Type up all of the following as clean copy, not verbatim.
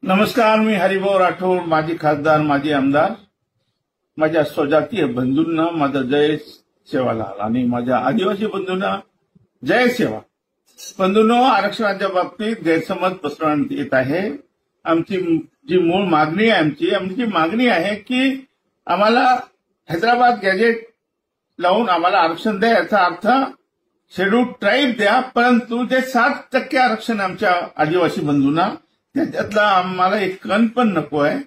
नमस्कार, मी हरिभाऊ राठोड, माजी खासदार, माजी आमदार. माझ्या स्वजातीय बंधूंना माझा जय सेवालाल आणि माझ्या आदिवासी बंधूंना जय सेवा. बंधूंनो, आरक्षणाच्या बाबतीत गैरसमज पसरवण्यात येत आहे. आमची जी मूळ मागणी आहे आमची मागणी आहे की आम्हाला हैदराबाद गॅजेट लावून आम्हाला आरक्षण द्या. याचा अर्थ शेड्यूल ट्राईब द्या, परंतु जे 7% आरक्षण आमच्या आदिवासी बंधूंना त्याच्यातला आम्हाला एक कण पण नको आहे.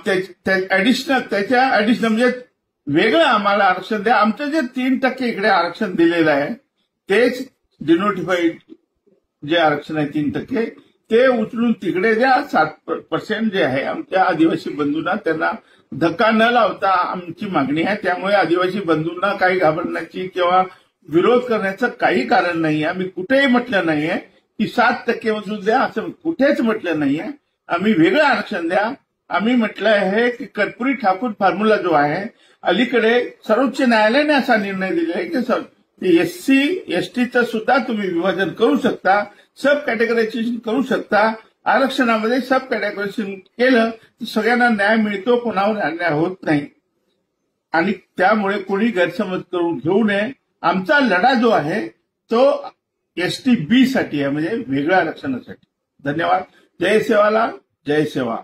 त्याच्या ऍडिशनल म्हणजे वेगळं आम्हाला आरक्षण द्या. आमचं जे 3% इकडे आरक्षण दिलेलं आहे तेच डिनोटिफाईड जे आरक्षण आहे 3% ते उचलून तिकडे द्या. 7% जे आहे आमच्या आदिवासी बंधूंना त्यांना धक्का न लावता आमची मागणी आहे. त्यामुळे आदिवासी बंधूंना काही घाबरण्याची किंवा विरोध करण्याचं काही कारण नाही. आम्ही कुठेही म्हटलं नाहीये की 7% वसूल द्या, असं कुठेच म्हटलं नाहीये. आम्ही वेगळं आरक्षण द्या. आम्ही म्हटलं आहे की कर्पुरी ठाकूर फॉर्म्युला जो आहे, अलीकडे सर्वोच्च न्यायालयाने असा निर्णय दिला आहे की एससी एसटीचं सुद्धा तुम्ही विभाजन करू शकता, सब कॅटेगरायझेशन करू शकता. आरक्षणामध्ये सब कॅटेगरायझेशन केलं तर सगळ्यांना न्याय मिळतो, कोणावर अन्याय होत नाही. आणि त्यामुळे कोणी गैरसमज करून घेऊ नये. आमचा लढा जो आहे तो ST B साठी आहे, म्हणजे वेगळ्या आरक्षणासाठी. धन्यवाद. जय सेवालाल, जय सेवा.